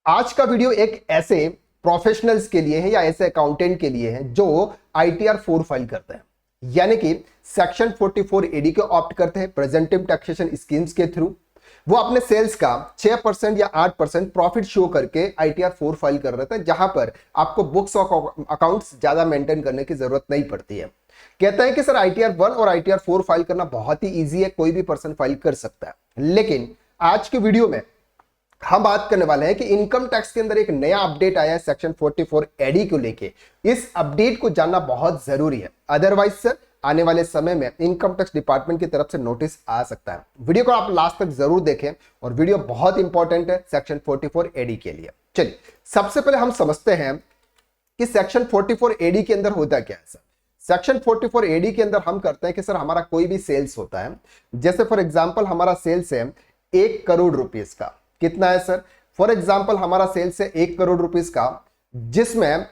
आज का वीडियो एक ऐसे प्रोफेशनल्स के लिए है या ऐसे अकाउंटेंट के लिए है जो ITR 4 फाइल करते हैं, यानी कि सेक्शन 44 एडी को ऑप्ट करते हैं प्रेजेंटिव टैक्सेशन स्कीम्स के थ्रू। वो अपने सेल्स का 6% या 8% प्रॉफिट शो करके ITR 4 फाइल कर रहे थे, जहां पर आपको बुक्स और अकाउंट्स ज्यादा मेंटेन करने की जरूरत नहीं पड़ती है। कहता है कि सर ITR 1 और ITR 4 फाइल करना बहुत ही ईजी है, कोई भी पर्सन फाइल कर सकता है। लेकिन आज के वीडियो में हम बात करने वाले हैं कि इनकम टैक्स के अंदर एक नया अपडेट आया है सेक्शन 44 एडी को लेके। इस अपडेट को जानना बहुत जरूरी है, अदरवाइज सर आने वाले समय में इनकम टैक्स डिपार्टमेंट की तरफ से नोटिस आ सकता है। वीडियो को आप लास्ट तक जरूर देखें और वीडियो बहुत इंपॉर्टेंट है सेक्शन 44 एडी के लिए। चलिए सबसे पहले हम समझते हैं कि सेक्शन 44 एडी के अंदर होता क्या है। सर सेक्शन 44 एडी के अंदर हम करते हैं कि सर हमारा कोई भी सेल्स होता है, जैसे फॉर एग्जांपल हमारा सेल्स है 1 करोड़ रुपीस का। कितना है सर? फॉर एग्जांपल हमारा सेल्स है 1 करोड़ रुपीस का, जिसमें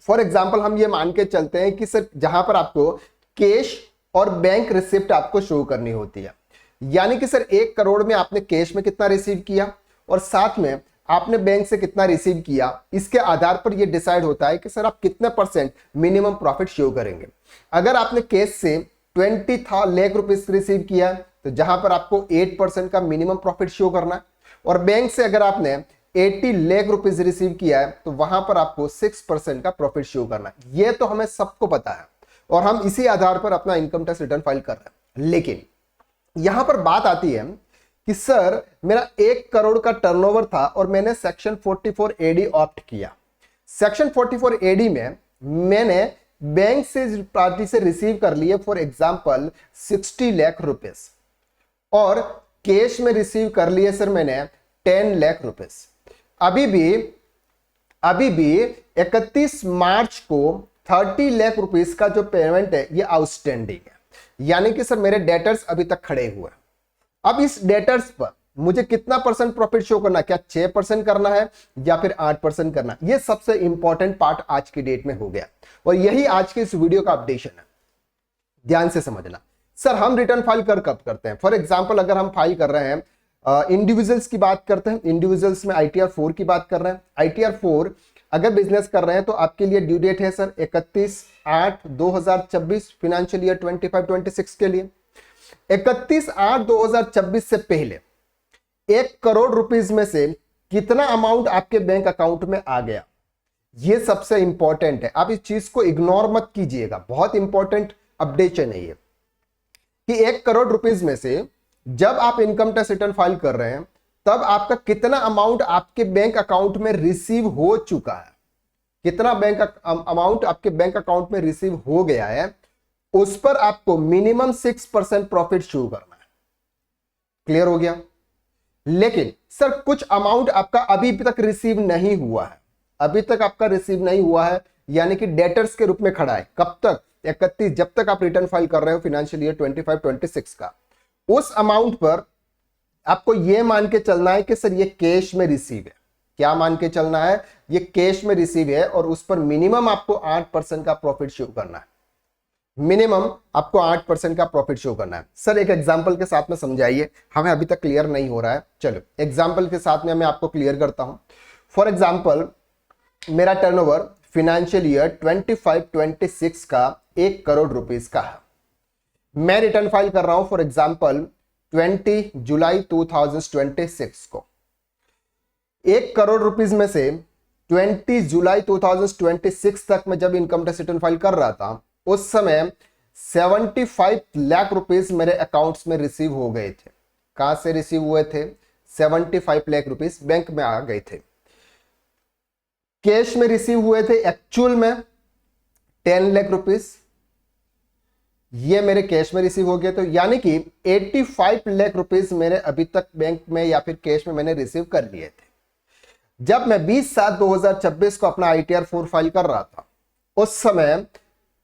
फॉर एग्जांपल हम ये मान के चलते हैं कि सर जहां पर आपको कैश और बैंक रिसिप्ट आपको शो करनी होती है, यानी कि सर 1 करोड़ में आपने कैश में कितना रिसीव किया और साथ में आपने बैंक से कितना रिसीव किया, इसके आधार पर यह डिसाइड होता है कि सर आप कितने परसेंट मिनिमम प्रॉफिट शो करेंगे। अगर आपने कैश से 20 लाख रुपीस रिसीव किया तो जहां पर आपको 8% का मिनिमम प्रॉफिट शो करना है, और बैंक से अगर आपने 80 लाख रुपीस रिसीव किया है तो वहां पर आपको 6% का प्रॉफिट शो करना है। यह तो हमें सबको पता है और हम इसी आधार पर अपना इनकम टैक्स रिटर्न फाइल कर रहे हैं। लेकिन यहां पर बात आती है कि सर मेरा 1 करोड़ का टर्नओवर था और मैंने सेक्शन 44 एडी ऑप्ट किया। सेक्शन 44 एडी में मैंने बैंक से पार्टी से रिसीव कर लिए फॉर एग्जांपल 60 लाख रुपीस और कैश में रिसीव कर लिए सर मैंने 10 लाख रुपीस। अभी भी 31 मार्च को 30 लाख रुपीस का जो पेमेंट है ये आउटस्टैंडिंग है, यानी कि सर मेरे डेटर्स अभी तक खड़े हुए हैं। अब इस डेटर्स पर मुझे कितना परसेंट प्रॉफिट शो करना, क्या 6% करना है या फिर 8% करना? ये सबसे इंपॉर्टेंट पार्ट आज की डेट में हो गया और यही आज के इस वीडियो का अपडेशन है। ध्यान से समझना। सर हम रिटर्न फाइल कब करते हैं? फॉर एग्जांपल अगर हम फाइल कर रहे हैं इंडिविजुअल्स की बात करते हैं, इंडिविजुअल्स में ITR 4 की बात कर रहे हैं। ITR 4 अगर बिजनेस कर रहे हैं तो आपके लिए ड्यू डेट है सर 31/8/2024 फाइनेंशियल ईयर 25-26 के लिए। 31/8/2024 से पहले 1 करोड़ रुपीस में से कितना अमाउंट आपके बैंक अकाउंट में आ गया, यह सबसे इंपॉर्टेंट है। आप इस चीज को इग्नोर मत कीजिएगा, बहुत इंपॉर्टेंट अपडेशन है ये कि 1 करोड़ रुपीस में से जब आप इनकम टैक्स रिटर्न फाइल कर रहे हैं तब आपका कितना अमाउंट आपके बैंक अकाउंट में रिसीव हो चुका है, कितना बैंक अमाउंट आपके बैंक अकाउंट में रिसीव हो गया है, उस पर आपको मिनिमम 6% प्रॉफिट शो करना है। क्लियर हो गया? लेकिन सर कुछ अमाउंट आपका अभी तक रिसीव नहीं हुआ है, अभी तक आपका रिसीव नहीं हुआ है, यानी कि डेटर्स के रूप में खड़ा है। कब तक? 31, जब तक आप रिटर्न फाइल कर रहे हो फाइनेंशियल ईयर 25-26 का। उस अमाउंट पर आपको यह मान के चलना है कि सर ये कैश में रिसीव है। क्या मान के चलना है? ये कैश में रिसीव है और उस पर मिनिमम आपको 8% का प्रॉफिट शो करना है। मिनिमम आपको 8% का प्रॉफिट शो करना है। सर एक एग्जांपल के साथ में समझाइए, हमें अभी तक क्लियर नहीं हो रहा है। चलो एग्जांपल के साथ में मैं आपको क्लियर करता हूं। फॉर एग्जांपल मेरा टर्नओवर फाइनेंशियल ईयर 25-26 का 1 करोड़ रुपीस का है। मैं रिटर्न फाइल कर रहा हूं फॉर एग्जांपल 20 जुलाई 2026 को। 1 करोड़ रुपीस में से 20 जुलाई 2026 तक मैं जब इनकम टैक्स रिटर्न फाइल कर रहा था उस समय 75 लाख रुपीस मेरे अकाउंट्स में रिसीव हो गए थे। कहां से रिसीव हुए थे? 75 लाख रुपीस बैंक में आ गए थे। कैश में रिसीव हुए थे एक्चुअल में 10 लाख रुपीस, ये मेरे कैश में रिसीव हो गए। तो यानी कि 85 लाख रुपीस मेरे अभी तक बैंक में या फिर कैश में मैंने रिसीव कर लिए थे। जब मैं 20/7/2026 को अपना ITR 4 फाइल कर रहा था उस समय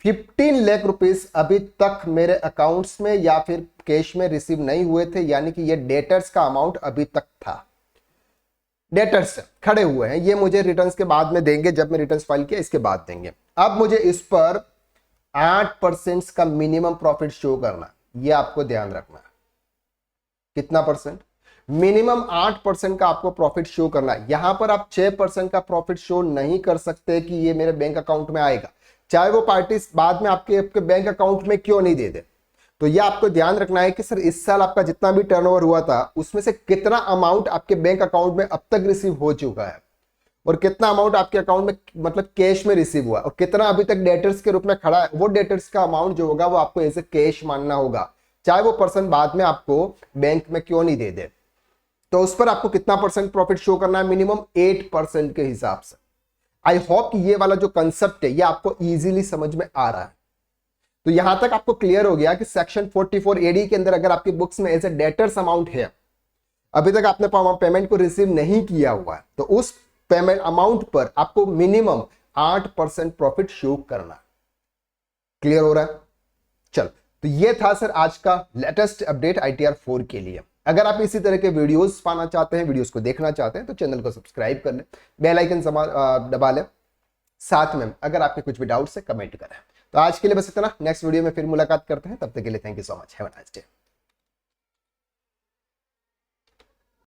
15 लाख रुपीस अभी तक मेरे अकाउंट्स में या फिर कैश में रिसीव नहीं हुए थे, यानी कि ये डेटर्स का अमाउंट अभी तक था, डेटर्स खड़े हुए हैं। ये मुझे रिटर्न्स के बाद में देंगे, जब मैं रिटर्न्स फाइल किया इसके बाद देंगे। अब मुझे इस पर 8% का मिनिमम प्रॉफिट शो करना, ये आपको ध्यान रखना है। कितना परसेंट? मिनिमम 8% का आपको प्रॉफिट शो करना है। यहां पर आप 6% का प्रॉफिट शो नहीं कर सकते कि ये मेरे बैंक अकाउंट में आएगा, चाहे वो पार्टी बाद में आपके बैंक अकाउंट में क्यों नहीं दे दे। तो ये आपको ध्यान रखना है कि सर इस साल आपका जितना भी टर्नओवर हुआ था उसमें से कितना अमाउंट आपके बैंक अकाउंट में अब तक रिसीव हो चुका है और कितना अमाउंट आपके अकाउंट में मतलब कैश में रिसीव हुआ और कितना अभी तक डेटर्स के रूप में खड़ा है। वो डेटर्स का अमाउंट जो होगा वो आपको ऐसे कैश मानना होगा, चाहे वो पर्सन बाद में आपको बैंक में क्यों नहीं दे दे। तो उस पर आपको कितना परसेंट प्रॉफिट शो करना है, मिनिमम 8% के हिसाब से। आई होप कि ये वाला जो कंसेप्ट है ये आपको इजीली समझ में आ रहा है। तो यहां तक आपको क्लियर हो गया कि सेक्शन 44 एडी के अंदर अगर आपकी बुक्स में ऐसे डेटर्स अमाउंट है, अभी तक आपने पेमेंट को रिसीव नहीं किया हुआ है, तो उस पेमेंट अमाउंट पर आपको मिनिमम 8% प्रॉफिट शो करना। क्लियर हो रहा है? चल, तो ये था सर आज का लेटेस्ट अपडेट ITR 4 के लिए। अगर आप इसी तरह के वीडियोस पाना चाहते हैं, वीडियोस को देखना चाहते हैं, तो चैनल को सब्सक्राइब कर लें, बेल आइकन दबा लें, साथ में अगर आपके कुछ भी डाउट्स है कमेंट करें। तो आज के लिए बस इतना, नेक्स्ट वीडियो में फिर मुलाकात करते हैं, तब तक के लिए thank you so much, have a nice day.